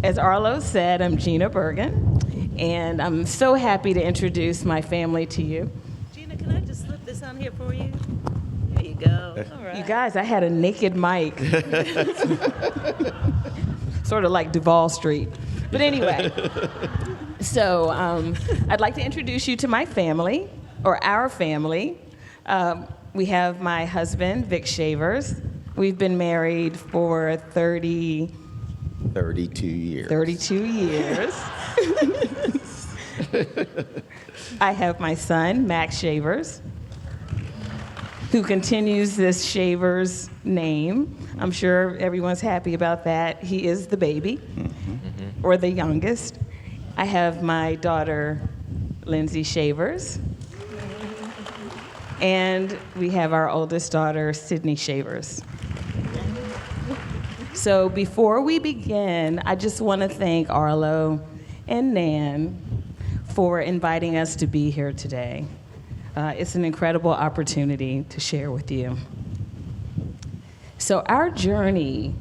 As Arlo said, I'm Gina Bergen, and I'm so happy to introduce my family to you. Gina, can I just slip this on here for you? There you go. All right. You guys, I had a naked mic. Sort of like Duval Street. But anyway, so I'd like to introduce you to my family, or our family. We have my husband, Vic Shavers. We've been married for 32 years. 32 years. I have my son, Max Shavers, who continues this Shavers name. I'm sure everyone's happy about that. He is the baby, or the youngest. I have my daughter, Lindsay Shavers. And we have our oldest daughter, Sydney Shavers. So before we begin, I just want to thank Arlo and Nan for inviting us to be here today. It's an incredible opportunity to share with you. So our journey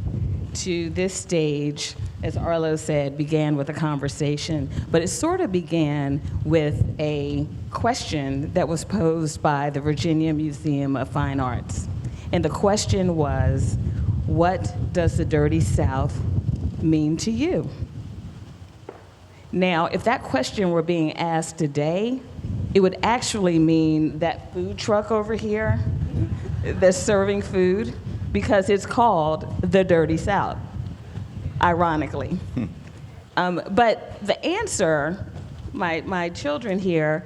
to this stage, as Arlo said, began with a conversation, but it sort of began with a question that was posed by the Virginia Museum of Fine Arts. And the question was, what does the Dirty South mean to you? Now, if that question were being asked today, it would actually mean that food truck over here that's serving food, because it's called the Dirty South, ironically. But the answer, my children here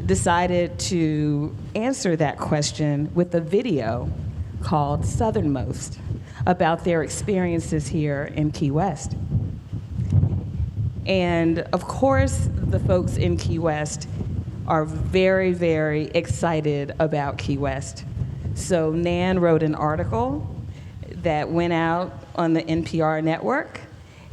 decided to answer that question with a video called Southernmost, about their experiences here in Key West. And of course, the folks in Key West are very, very excited about Key West. So Nan wrote an article that went out on the NPR network,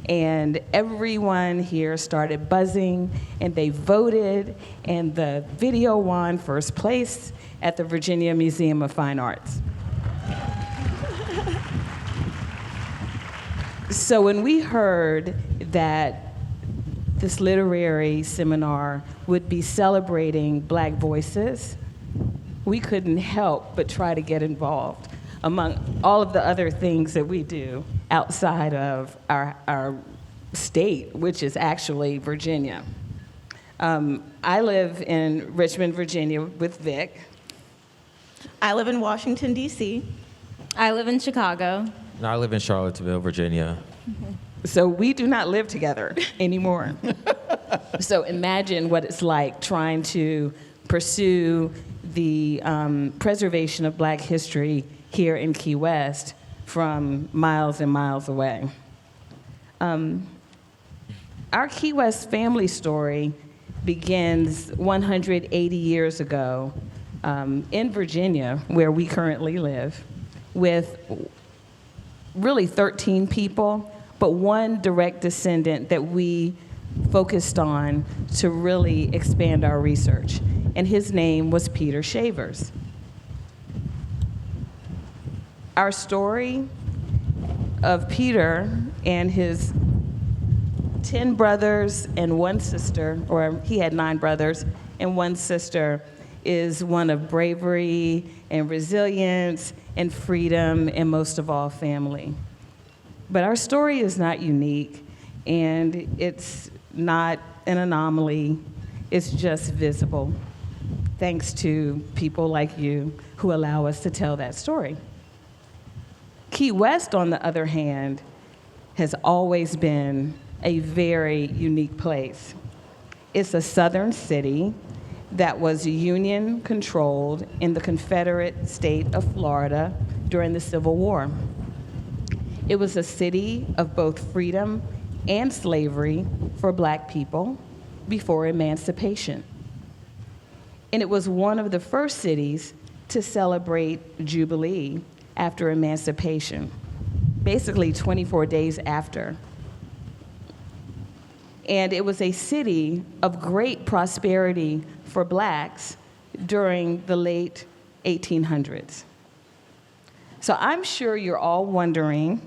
and everyone here started buzzing, and they voted, and the video won first place at the Virginia Museum of Fine Arts. So when we heard that this literary seminar would be celebrating Black voices, we couldn't help but try to get involved among all of the other things that we do outside of our state, which is actually Virginia. I live in Richmond, Virginia with Vic. I live in Washington, D.C. I live in Chicago. And I live in Charlottesville, Virginia. So we do not live together anymore. So imagine what it's like trying to pursue the preservation of Black history here in Key West from miles and miles away. Our Key West family story begins 180 years ago in Virginia, where we currently live, with really 13 people, but one direct descendant that we focused on to really expand our research. And his name was Peter Shavers. Our story of Peter and his 10 brothers and one sister, or he had 9 brothers and one sister, is one of bravery and resilience and freedom, and most of all, family. But our story is not unique, and it's not an anomaly. It's just visible, thanks to people like you who allow us to tell that story. Key West, on the other hand, has always been a very unique place. It's a southern city that was Union-controlled in the Confederate state of Florida during the Civil War. It was a city of both freedom and slavery for Black people before emancipation. And it was one of the first cities to celebrate Jubilee after emancipation, basically 24 days after. And it was a city of great prosperity for Blacks during the late 1800s. So I'm sure you're all wondering,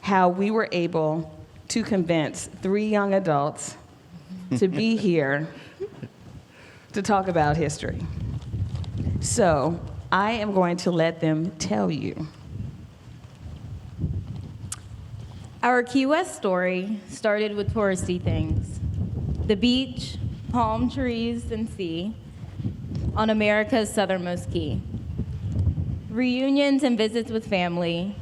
how we were able to convince 3 young adults to be here to talk about history. So I am going to let them tell you. Our Key West story started with touristy things: the beach, palm trees, and sea on America's southernmost key. Reunions and visits with family,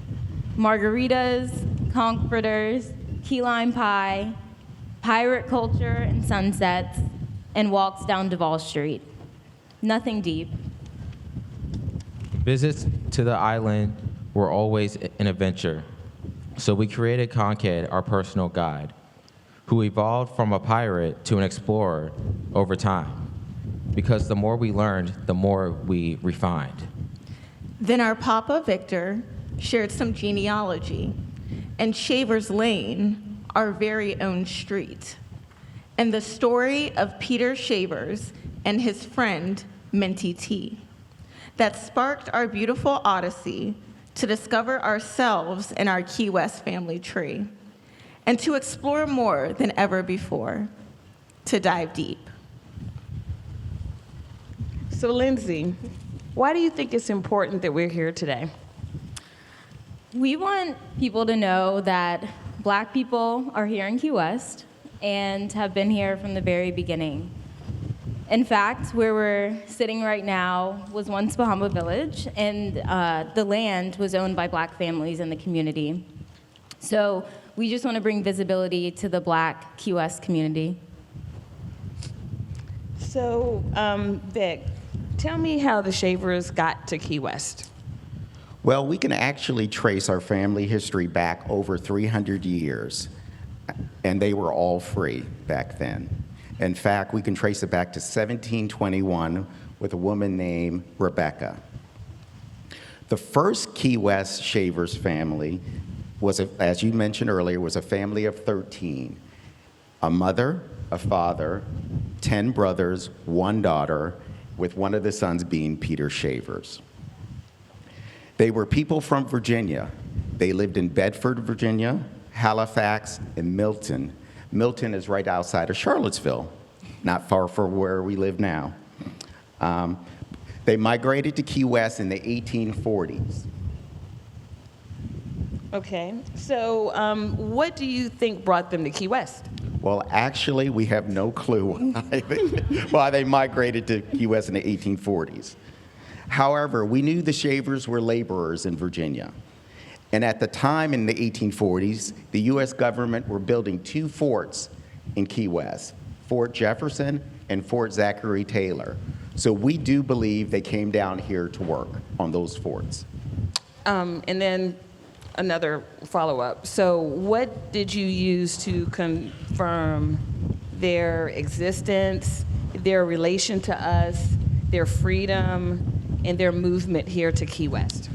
margaritas, conch fritters, key lime pie, pirate culture and sunsets, and walks down Duval Street. Nothing deep. Visits to the island were always an adventure, so we created Conkhead, our personal guide, who evolved from a pirate to an explorer over time, because the more we learned, the more we refined. Then our Papa Victor shared some genealogy, and Shavers Lane, our very own street, and the story of Peter Shavers and his friend Minty T, that sparked our beautiful odyssey to discover ourselves in our Key West family tree, and to explore more than ever before, to dive deep. So Lindsay, why do you think it's important that we're here today? We want people to know that Black people are here in Key West and have been here from the very beginning. In fact, where we're sitting right now was once Bahama Village, and the land was owned by Black families in the community. So we just want to bring visibility to the Black Key West community. So, Vic, tell me how the Shavers got to Key West. Well, we can actually trace our family history back over 300 years, and they were all free back then. In fact, we can trace it back to 1721 with a woman named Rebecca. The first Key West Shavers family was, as you mentioned earlier, was a family of 13. A mother, a father, 10 brothers, 1 daughter, with one of the sons being Peter Shavers. They were people from Virginia. They lived in Bedford, Virginia, Halifax, and Milton. Milton is right outside of Charlottesville, not far from where we live now. They migrated to Key West in the 1840s. Okay, so what do you think brought them to Key West? Well, actually, we have no clue why they migrated to Key West in the 1840s. However, we knew the Shavers were laborers in Virginia. And at the time in the 1840s, the U.S. government were building 2 forts in Key West, Fort Jefferson and Fort Zachary Taylor. So we do believe they came down here to work on those forts. And then another follow-up. So what did you use to confirm their existence, their relation to us, their freedom, and their movement here to Key West?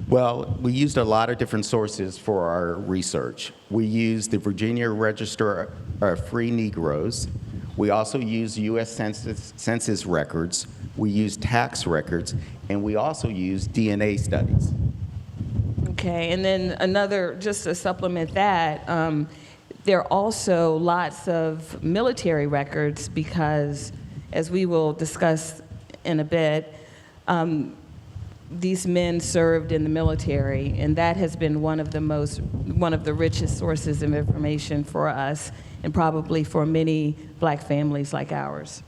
Well, we used a lot of different sources for our research. We used the Virginia Register of Free Negroes. We also used U.S. Census records. We used tax records, and we also used DNA studies. Okay, and then another, just to supplement that, there are also lots of military records because, as we will discuss in a bit, these men served in the military, and that has been one of the richest sources of information for us, and probably for many Black families like ours.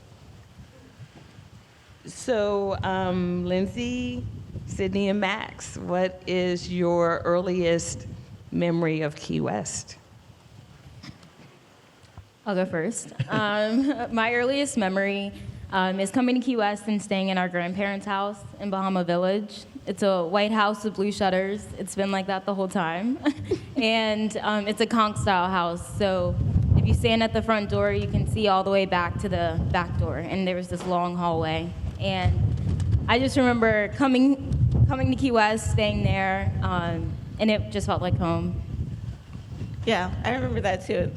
So, Lindsay, Sydney, and Max, what is your earliest memory of Key West? I'll go first. My earliest memory is coming to Key West and staying in our grandparents' house in Bahama Village. It's a white house with blue shutters. It's been like that the whole time. And it's a conch-style house, so if you stand at the front door, you can see all the way back to the back door, and there was this long hallway. And I just remember coming to Key West, staying there, and it just felt like home. Yeah, I remember that too.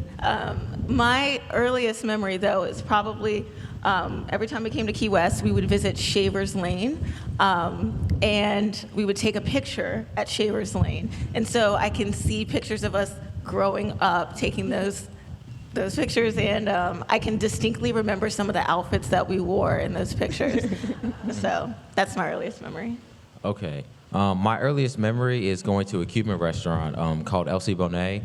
My earliest memory, though, is probably every time we came to Key West, we would visit Shavers Lane. And we would take a picture at Shavers Lane. And so I can see pictures of us growing up taking those pictures, and I can distinctly remember some of the outfits that we wore in those pictures. So that's my earliest memory. Okay. My earliest memory is going to a Cuban restaurant called El Cibone.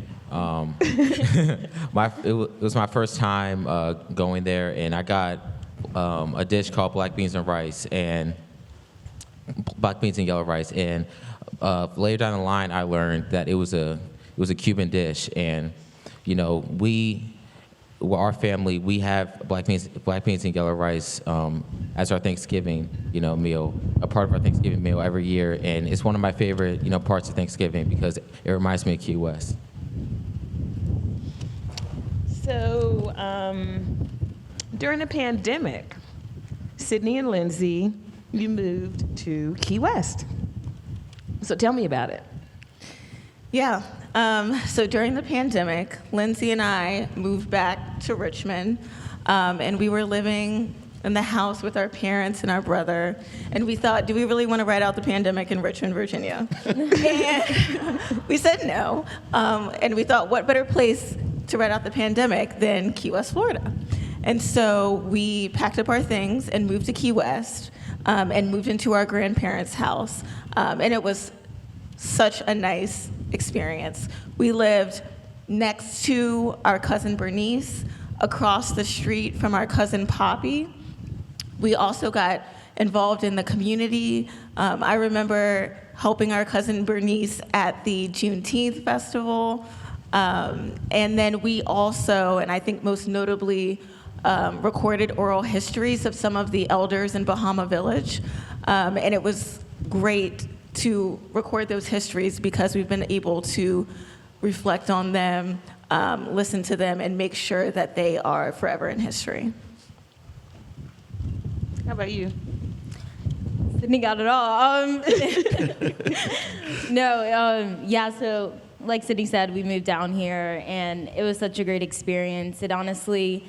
It was my first time going there, and I got a dish called black beans and yellow rice. And later down the line, I learned that it was a Cuban dish, and our family, we have black beans and yellow rice as our Thanksgiving, meal, a part of our Thanksgiving meal every year, and it's one of my favorite, parts of Thanksgiving because it reminds me of Key West. So, during the pandemic, Sydney and Lindsay, you moved to Key West. So tell me about it. Yeah. So during the pandemic, Lindsay and I moved back to Richmond, and we were living in the house with our parents and our brother, and we thought, do we really want to ride out the pandemic in Richmond, Virginia? And we said no, and we thought, what better place to ride out the pandemic than Key West, Florida? And so we packed up our things and moved to Key West, and moved into our grandparents' house, and it was such a nice experience. We lived next to our cousin Bernice, across the street from our cousin Poppy. We also got involved in the community. I remember helping our cousin Bernice at the Juneteenth festival. And then we also, and I think most notably, recorded oral histories of some of the elders in Bahama Village. And it was great to record those histories because we've been able to reflect on them, listen to them, and make sure that they are forever in history. How about you? Sydney got it all. So like Sydney said, we moved down here, and it was such a great experience. It honestly,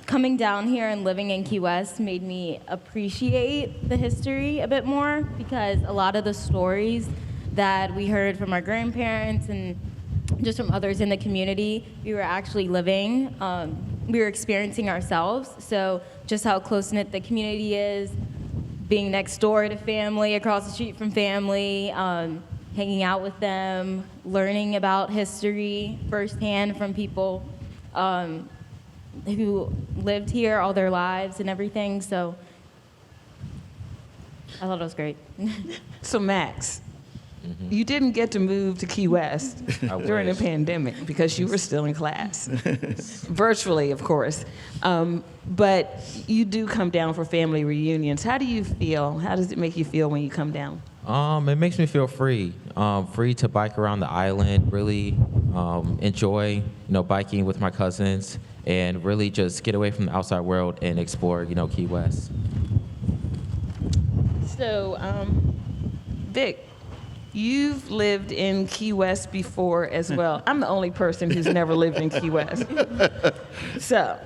coming down here and living in Key West made me appreciate the history a bit more, because a lot of the stories that we heard from our grandparents and just from others in the community, we were actually living, we were experiencing ourselves. So just how close-knit the community is, being next door to family, across the street from family, hanging out with them, learning about history firsthand from people who lived here all their lives and everything. So I thought it was great. So Max, you didn't get to move to Key West during the wish. pandemic because you were still in class, virtually, of course. But you do come down for family reunions. How do you feel? How does it make you feel when you come down? It makes me feel free, free to bike around the island, really enjoy, biking with my cousins, and really just get away from the outside world and explore, Key West. So, Vic, you've lived in Key West before as well. I'm the only person who's never lived in Key West. So,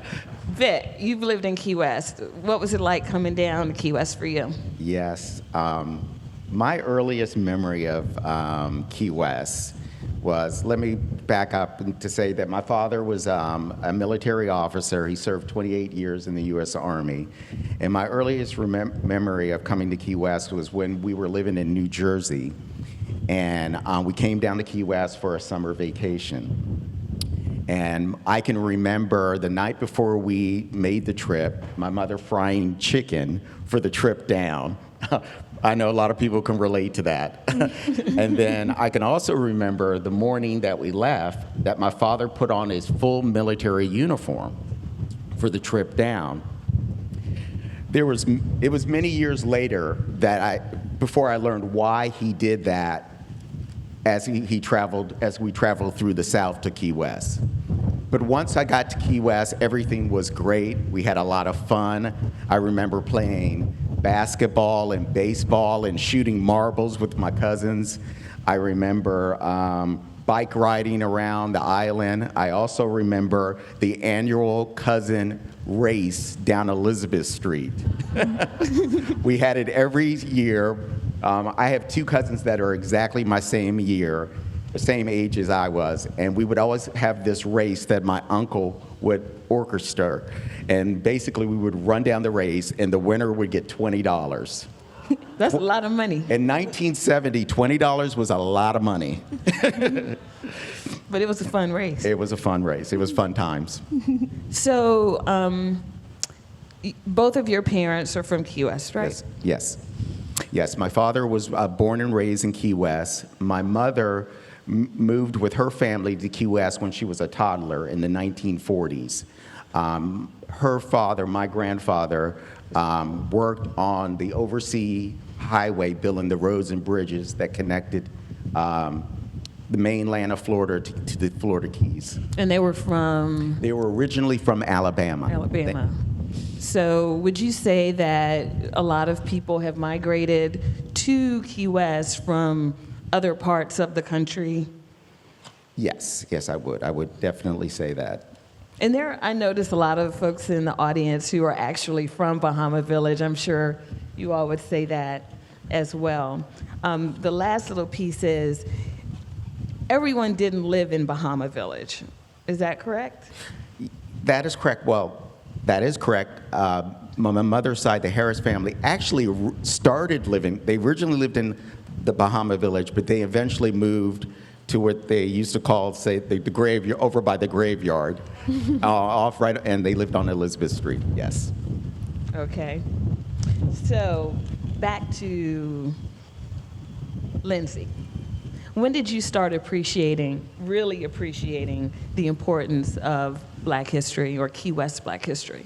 Vic, you've lived in Key West. What was it like coming down to Key West for you? Yes. My earliest memory of Key West was, let me back up to say that my father was a military officer. He served 28 years in the U.S. Army. And my earliest memory of coming to Key West was when we were living in New Jersey. And we came down to Key West for a summer vacation. And I can remember the night before we made the trip, my mother frying chicken for the trip down. I know a lot of people can relate to that. And then I can also remember the morning that we left, that my father put on his full military uniform for the trip down. It was many years later before I learned why he did that as we traveled through the South to Key West. But once I got to Key West, everything was great. We had a lot of fun. I remember playing basketball and baseball and shooting marbles with my cousins. I remember bike riding around the island. I also remember the annual cousin race down Elizabeth Street. We had it every year. I have two cousins that are exactly my same year, the same age as I was, and we would always have this race that my uncle would orchestra, and basically we would run down the race, and the winner would get $20. That's a lot of money. In 1970, $20 was a lot of money. But it was a fun race. It was a fun race. It was fun times. So, both of your parents are from Key West, right? Yes. Yes. Yes. My father was born and raised in Key West. My mother moved with her family to Key West when she was a toddler in the 1940s. Her father, my grandfather, worked on the overseas highway, building the roads and bridges that connected the mainland of Florida to the Florida Keys. And they were from They were originally from Alabama. Alabama. So, would you say that a lot of people have migrated to Key West from other parts of the country? Yes, yes, I would. I would definitely say that. And I notice a lot of folks in the audience who are actually from Bahama Village. I'm sure you all would say that as well. The last little piece is, everyone didn't live in Bahama Village. Is that correct? That is correct. Well, that is correct. My mother's side, the Harris family, actually started living, they originally lived in the Bahama Village, but they eventually moved to what they used to call, say, the graveyard, over by the graveyard, off right, and they lived on Elizabeth Street, yes. Okay. So, back to Lindsay. When did you start really appreciating the importance of Black history or Key West Black history?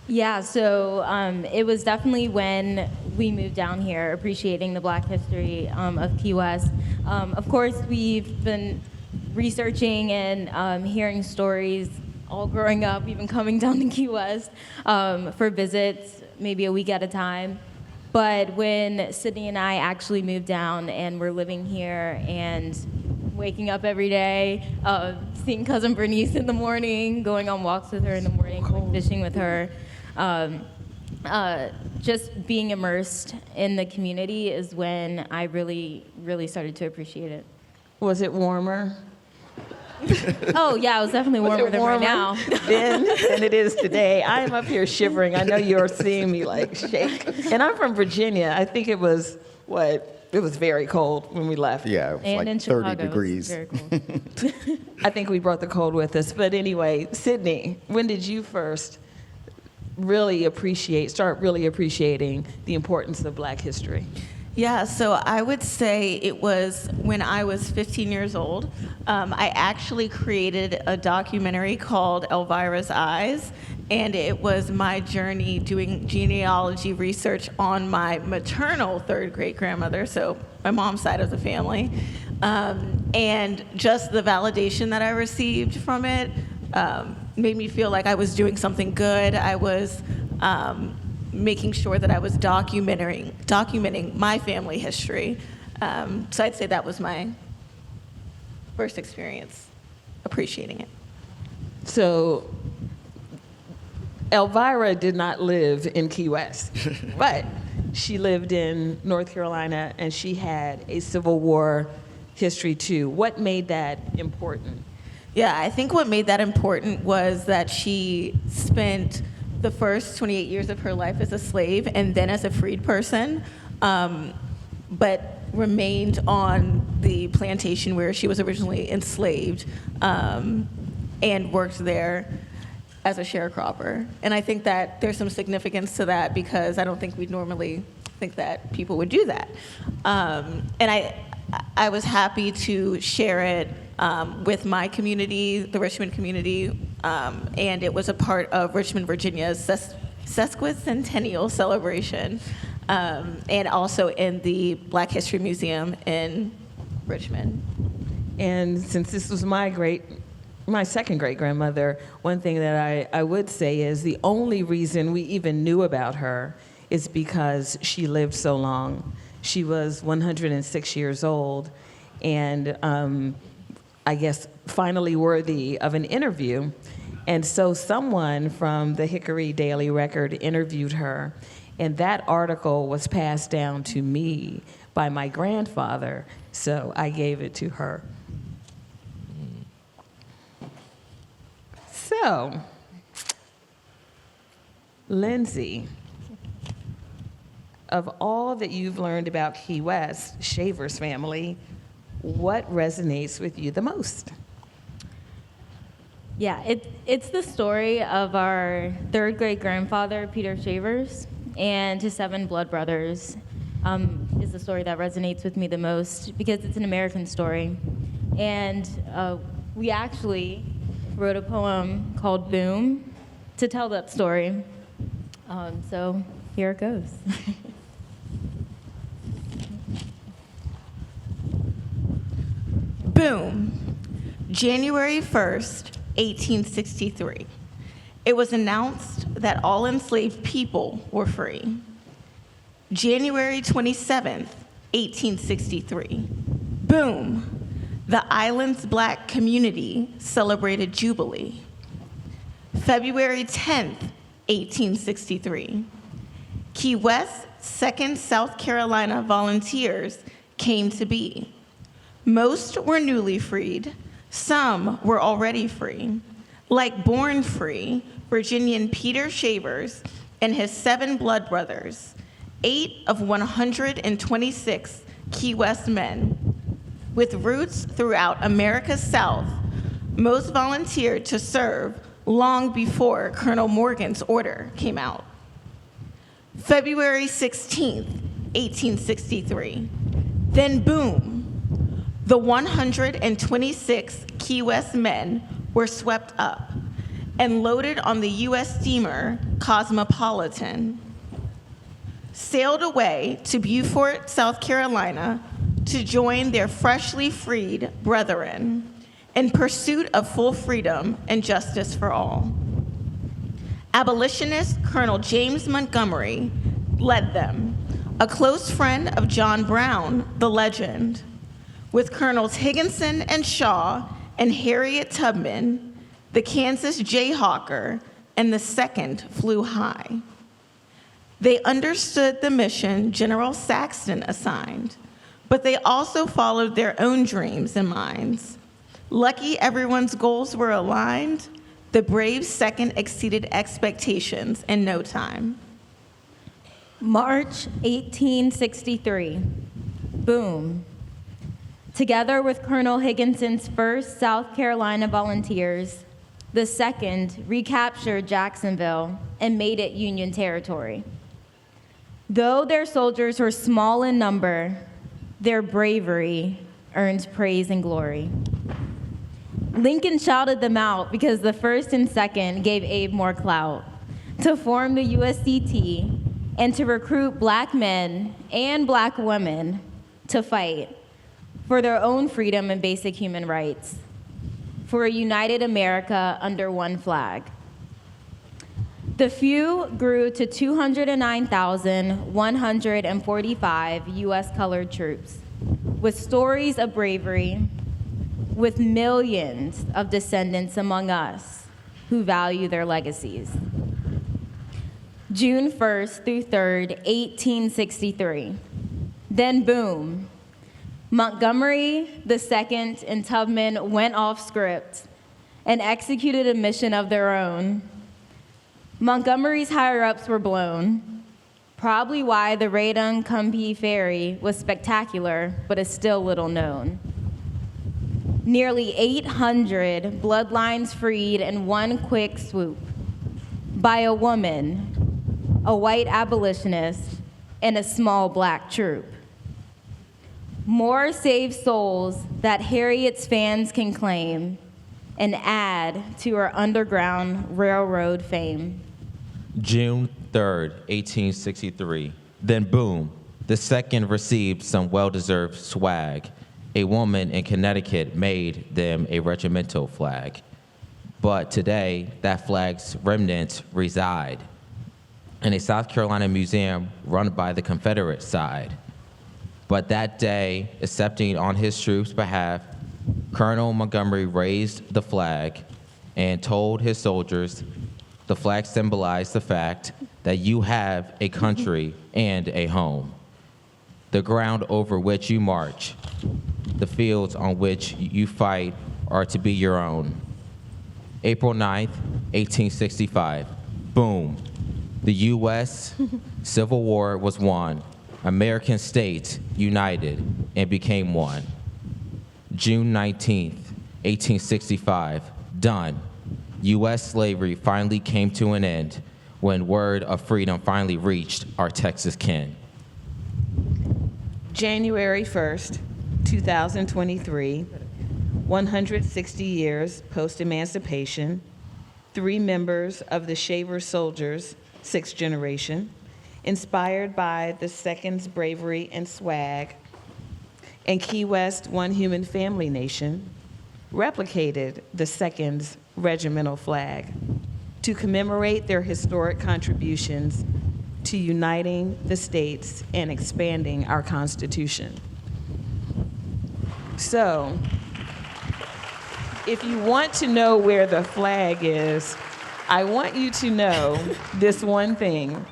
Yeah, so it was definitely when we moved down here, appreciating the Black history of Key West. Of course, we've been researching and hearing stories all growing up, even coming down to Key West for visits, maybe a week at a time. But when Sydney and I actually moved down and we're living here and waking up every day, seeing Cousin Bernice in the morning, going on walks with her in the morning, going fishing with her, just being immersed in the community is when I really, really started to appreciate it. Was it warmer? Oh, yeah, it was definitely warmer than right now. Then than it is today. I am up here shivering. I know you're seeing me like shake. And I'm from Virginia. I think it was, it was very cold when we left. Yeah, it was And like in 30 Chicago, it's degrees. very cold. I think we brought the cold with us. But anyway, Sydney, when did you first start really appreciating the importance of Black history? Yeah, so I would say it was when I was 15 years old. I actually created a documentary called Elvira's Eyes, and it was my journey doing genealogy research on my maternal third great grandmother, so my mom's side of the family. And just the validation that I received from it made me feel like I was doing something good. I was making sure that I was documenting my family history. So I'd say that was my first experience appreciating it. So Elvira did not live in Key West, but she lived in North Carolina and she had a Civil War history too. What made that important? Yeah, I think what made that important was that she spent the first 28 years of her life as a slave and then as a freed person, but remained on the plantation where she was originally enslaved and worked there as a sharecropper. And I think that there's some significance to that because I don't think we'd normally think that people would do that. And I was happy to share it with my community, the Richmond community, and it was a part of Richmond, Virginia's sesquicentennial celebration, and also in the Black History Museum in Richmond. And since this was my second great grandmother, one thing that I would say is the only reason we even knew about her is because she lived so long. She was 106 years old, and I guess, finally worthy of an interview. And so someone from the Hickory Daily Record interviewed her, and that article was passed down to me by my grandfather, so I gave it to her. So, Lindsay, of all that you've learned about Key West, Shaver's family, what resonates with you the most? Yeah, it's the story of our third great grandfather, Peter Shavers, and his 7 blood brothers. Is the story that resonates with me the most because it's an American story. And we actually wrote a poem called Boom to tell that story. So here it goes. Boom. January 1st, 1863. It was announced that all enslaved people were free. January 27th, 1863. Boom. The island's black community celebrated Jubilee. February 10th, 1863. Key West 2nd South Carolina Volunteers came to be. Most were newly freed, some were already free. Like born free, Virginian Peter Shavers and his 7 blood brothers, 8 of 126 Key West men. With roots throughout America's South, most volunteered to serve long before Colonel Morgan's order came out. February 16th, 1863. Then boom, the 126 Key West men were swept up and loaded on the U.S. steamer Cosmopolitan, sailed away to Beaufort, South Carolina, to join their freshly freed brethren in pursuit of full freedom and justice for all. Abolitionist Colonel James Montgomery led them, a close friend of John Brown, the legend, with Colonels Higginson and Shaw and Harriet Tubman, the Kansas Jayhawker, and the 2nd flew high. They understood the mission General Saxton assigned, but they also followed their own dreams and minds. Lucky everyone's goals were aligned, the brave 2nd exceeded expectations in no time. March 1863. Boom. Together with Colonel Higginson's 1st South Carolina Volunteers, the 2nd recaptured Jacksonville and made it Union territory. Though their soldiers were small in number, their bravery earned praise and glory. Lincoln shouted them out because the 1st and 2nd gave Abe more clout to form the USCT and to recruit black men and black women to fight for their own freedom and basic human rights, for a united America under one flag. The few grew to 209,145 U.S. colored troops, with stories of bravery, with millions of descendants among us who value their legacies. June 1st through 3rd, 1863. Then boom, Montgomery, the 2nd, and Tubman went off script and executed a mission of their own. Montgomery's higher-ups were blown, probably why the raid on Combahee Ferry was spectacular, but is still little known. Nearly 800 bloodlines freed in one quick swoop by a woman, a white abolitionist, and a small black troop. More saved souls that Harriet's fans can claim and add to her Underground Railroad fame. June 3rd, 1863. Then boom, the 2nd received some well-deserved swag. A woman in Connecticut made them a regimental flag. But today, that flag's remnants reside in a South Carolina museum run by the Confederate side. But that day, accepting on his troops' behalf Colonel Montgomery raised the flag and told his soldiers the flag symbolized the fact that you have a country and a home. The ground over which you march, the fields on which you fight are to be your own. April 9th, 1865, boom. The U.S. Civil War was won. American states united and became one. June 19th, 1865, done. U.S. slavery finally came to an end when word of freedom finally reached our Texas kin. January 1st, 2023, 160 years post-emancipation, 3 members of the Shaver Soldiers, 6th generation, inspired by the Second's bravery and swag, and Key West One Human Family Nation, replicated the Second's regimental flag to commemorate their historic contributions to uniting the states and expanding our Constitution. So, if you want to know where the flag is, I want you to know this one thing.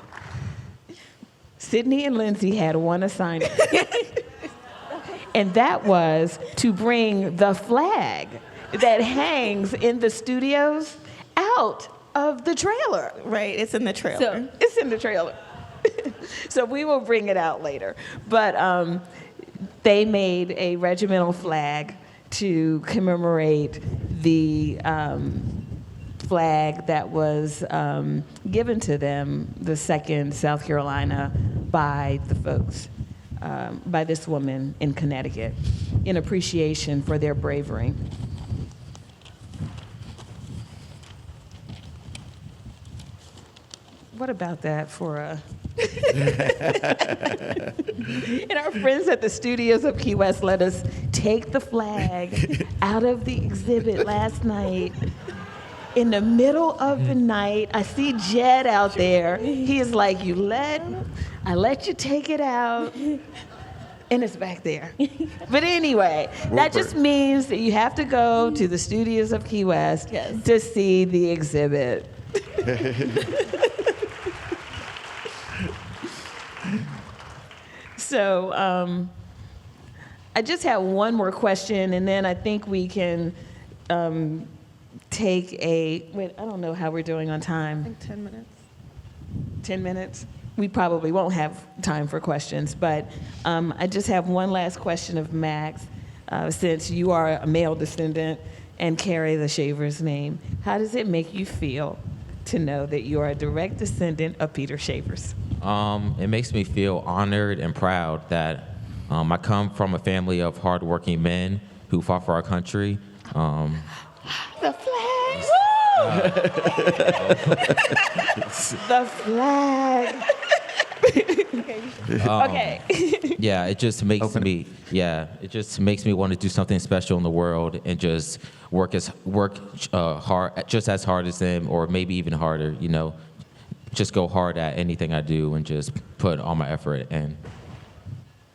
Sydney and Lindsay had one assignment, and that was to bring the flag that hangs in the studios out of the trailer. Right, it's in the trailer. So, It's in the trailer. So we will bring it out later. But they made a regimental flag to commemorate the flag that was given to them, the 2nd South Carolina, by the folks, by this woman in Connecticut, in appreciation for their bravery. What about that for a... And our friends at the studios of Key West let us take the flag out of the exhibit last night. In the middle of the night, I see Jed out there. He is like, I let you take it out, and it's back there. But anyway, that just means that you have to go to the studios of Key West to see the exhibit. So I just have one more question, and then I think we can take wait, I don't know how we're doing on time. 10 minutes. 10 minutes? We probably won't have time for questions, but I just have one last question of Max. Since you are a male descendant and carry the Shaver's name, how does it make you feel to know that you are a direct descendant of Peter Shavers? It makes me feel honored and proud that I come from a family of hardworking men who fought for our country. The flag! The flag! Okay. Yeah, it just makes me want to do something special in the world and just work hard, just as hard as them, or maybe even harder. You know, just go hard at anything I do and just put all my effort in.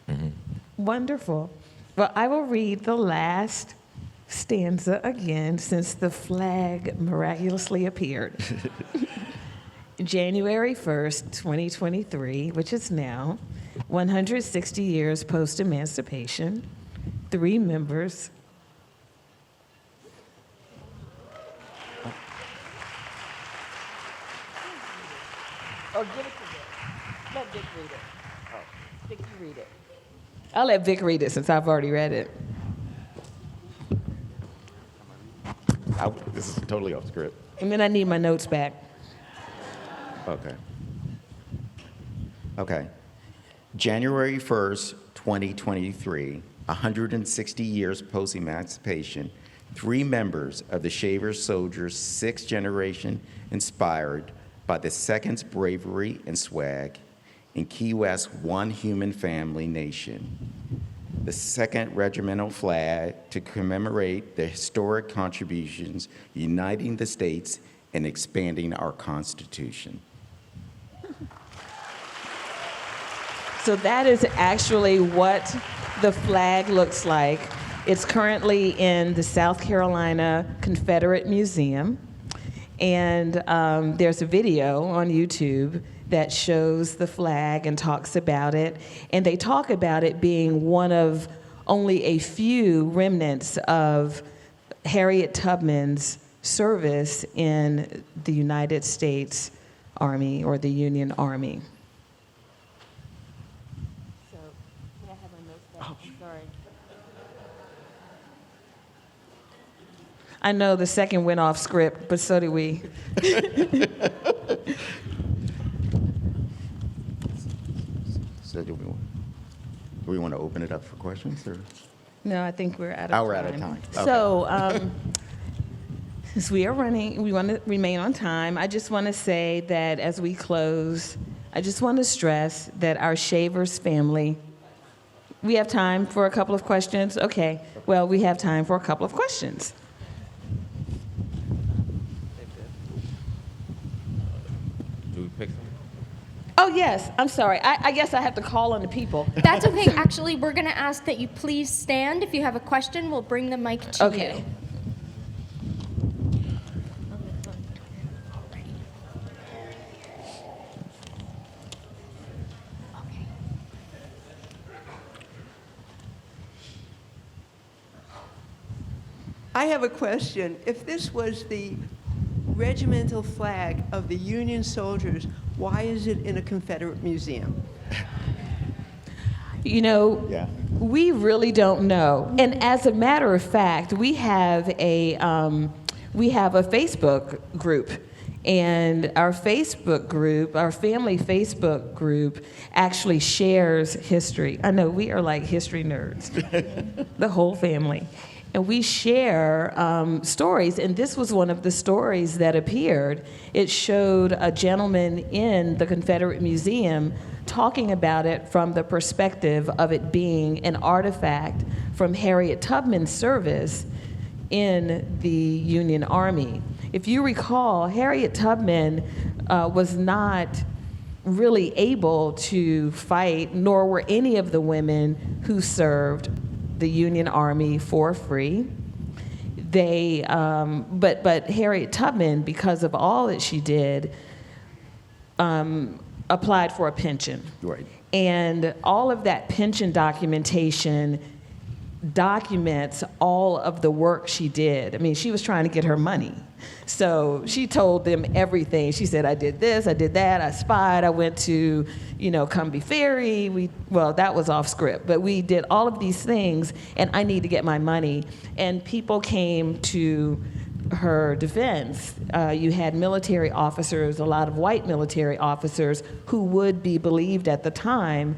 Mm-hmm. Wonderful. Well, I will read the last stanza again since the flag miraculously appeared. January 1st, 2023, which is now, 160 years post-emancipation, 3 members. Oh, give it to Vic. Let Vic read it. Oh, Vic, you read it. I'll let Vic read it since I've already read it. This is totally off script. And then I need my notes back. Okay. Okay. January 1st, 2023, 160 years post-emancipation, 3 members of the Shaver Soldiers, 6th generation, inspired by the Second's bravery and swag, in Key West One Human Family Nation. The 2nd Regimental flag to commemorate the historic contributions uniting the states and expanding our Constitution. So that is actually what the flag looks like It's currently in the South Carolina Confederate Museum. And there's a video on YouTube that shows the flag and talks about it. And they talk about it being one of only a few remnants of Harriet Tubman's service in the United States Army or the Union Army. So, can I have my notes back? I'm sorry. I know the second went off script, but so did we. So do we want to open it up for questions? Or? No, I think we're out of time. Oh, we're out of time. Okay. So, since we are running, we want to remain on time. I just want to say that as we close, I just want to stress that our Shavers family, we have time for a couple of questions? Okay, well, we have time for a couple of questions. Do we pick some? Oh, yes, I'm sorry. I guess I have to call on the people. That's okay. Actually, we're going to ask that you please stand. If you have a question, we'll bring the mic to Okay. you. I have a question. If this was the regimental flag of the Union soldiers, why is it in a Confederate museum? You know, Yeah. we really don't know. And as a matter of fact, we have a Facebook group. And our Facebook group, our family Facebook group, actually shares history. I know we are like history nerds, the whole family. And we share stories, and this was one of the stories that appeared. It showed a gentleman in the Confederate Museum talking about it from the perspective of it being an artifact from Harriet Tubman's service in the Union Army. If you recall, Harriet Tubman was not really able to fight, nor were any of the women who served the Union Army for free. They, but Harriet Tubman, because of all that she did, applied for a pension. Right. And all of that pension documentation documents all of the work she did. I mean, she was trying to get her money. So she told them everything. She said, I did this, I did that, I spied, I went to, Cumbie Ferry. Well, that was off script, but we did all of these things, and I need to get my money. And people came to her defense. You had military officers, a lot of white military officers who would be believed at the time,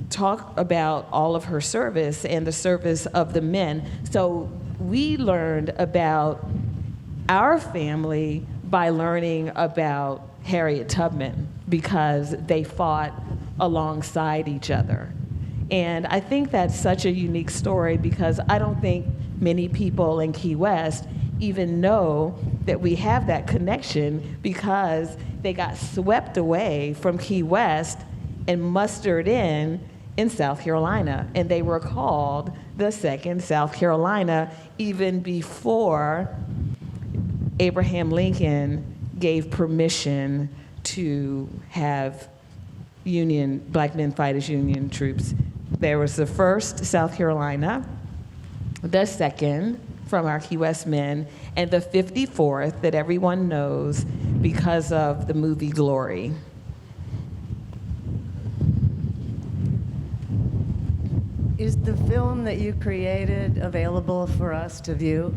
talk about all of her service and the service of the men. So we learned about our family by learning about Harriet Tubman because they fought alongside each other. And I think that's such a unique story because I don't think many people in Key West even know that we have that connection because they got swept away from Key West and mustered in South Carolina. And they were called the 2nd South Carolina even before Abraham Lincoln gave permission to have Black Men Fight as Union troops. There was the 1st South Carolina, the 2nd from our Key West men, and the 54th that everyone knows because of the movie Glory. Is the film that you created available for us to view?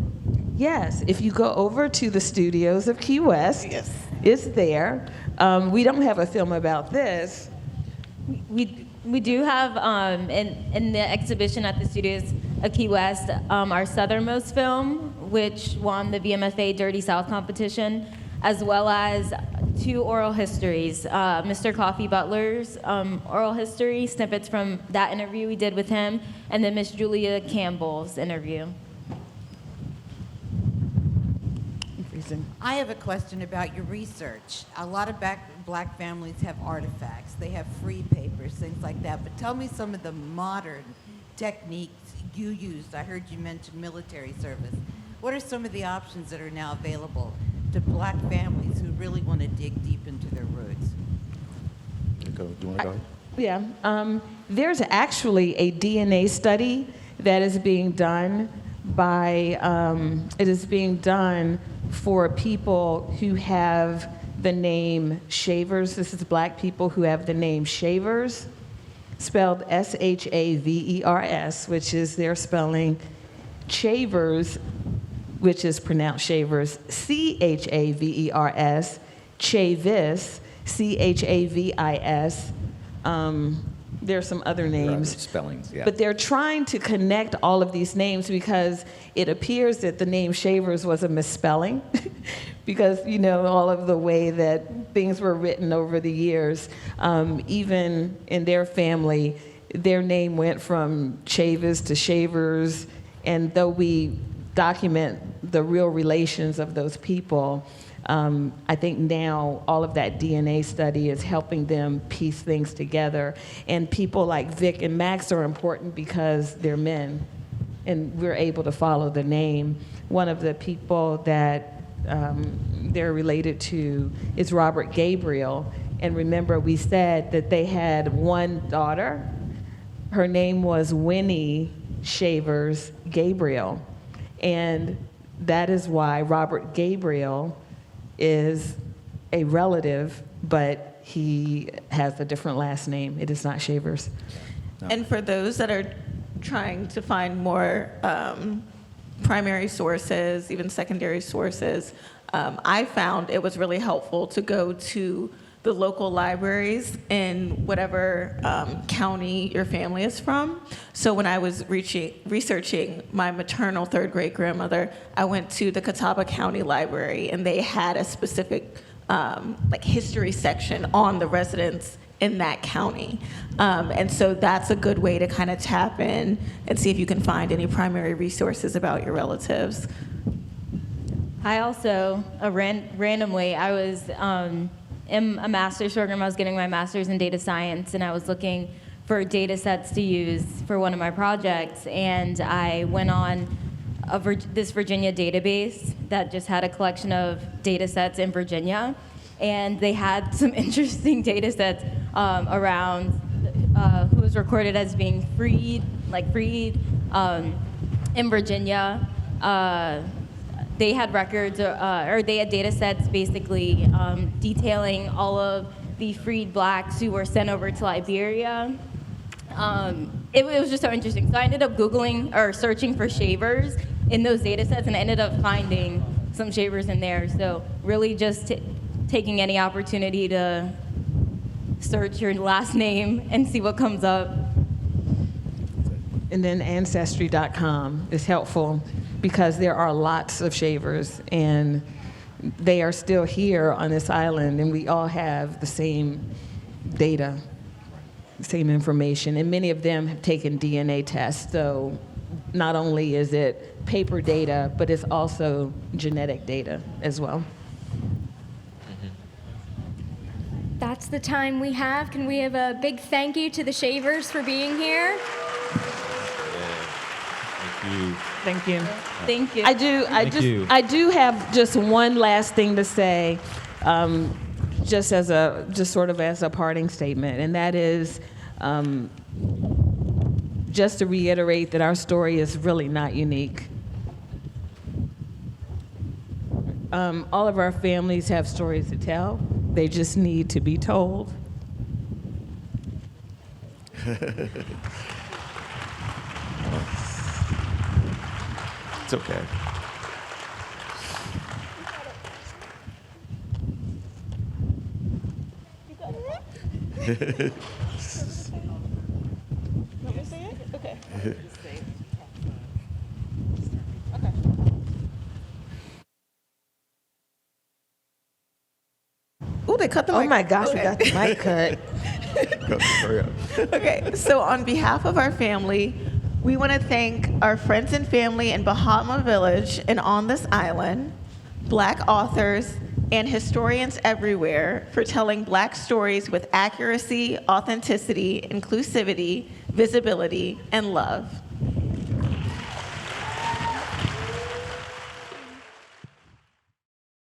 Yes, if you go over to the studios of Key West, Yes. it's there. We don't have a film about this. We do have in the exhibition at the studios of Key West our southernmost film, which won the VMFA Dirty South competition, as well as 2 oral histories. Mr. Coffee Butler's oral history, snippets from that interview we did with him, and then Miss Julia Campbell's interview. I have a question about your research. A lot of black families have artifacts. They have free papers, things like that. But tell me some of the modern techniques you used? I heard you mention military service. What are some of the options that are now available to Black families who really want to dig deep into their roots? Do you want to go? Yeah. There's actually a DNA study that is being done it is being done for people who have the name Shavers. This is Black people who have the name Shavers, spelled Shavers, which is their spelling. Chavers, which is pronounced Shavers, Chavers, Chavis, Chavis. There's some other names. Spellings, yeah. But they're trying to connect all of these names because it appears that the name Shavers was a misspelling because, you know, all of the way that things were written over the years. Even in their family, their name went from Chavis to Shavers, and though we document the real relations of those people, I think now all of that DNA study is helping them piece things together. And people like Vic and Max are important because they're men, and we're able to follow the name. One of the people that they're related to is Robert Gabriel. And remember, we said that they had one daughter. Her name was Winnie Shavers Gabriel. And that is why Robert Gabriel is a relative, but he has a different last name. It is not Shavers. And for those that are trying to find more primary sources, even secondary sources, I found it was really helpful to go to the local libraries in whatever county your family is from. So when I was researching my maternal third great grandmother, I went to the Catawba County Library, and they had a specific like history section on the residents in that county. And so that's a good way to kind of tap in and see if you can find any primary resources about your relatives. I also, randomly, I was in a master's program. I was getting my master's in data science, and I was looking for data sets to use for one of my projects. And I went on this Virginia database that just had a collection of data sets in Virginia. And they had some interesting data sets around who was recorded as being freed in Virginia. They had records, or they had data sets basically detailing all of the freed Blacks who were sent over to Liberia. It was just so interesting. So I ended up Googling or searching for Shavers in those data sets, and I ended up finding some Shavers in there. So really just taking any opportunity to search your last name and see what comes up. And then Ancestry.com is helpful because there are lots of Shavers, and they are still here on this island, and we all have the same data, the same information, and many of them have taken DNA tests. So not only is it paper data, but it's also genetic data as well. That's the time we have. Can we have a big thank you to the Shavers for being here? Thank you. Thank you. Thank you. I do have just one last thing to say, just sort of as a parting statement, and that is just to reiterate that our story is really not unique. All of our families have stories to tell. They just need to be told. It's okay. Ooh, they cut the mic. Oh my gosh, we got the mic cut. Go, hurry up. Okay, so on behalf of our family, we want to thank our friends and family in Bahama Village and on this island, Black authors, and historians everywhere for telling Black stories with accuracy, authenticity, inclusivity, visibility, and love.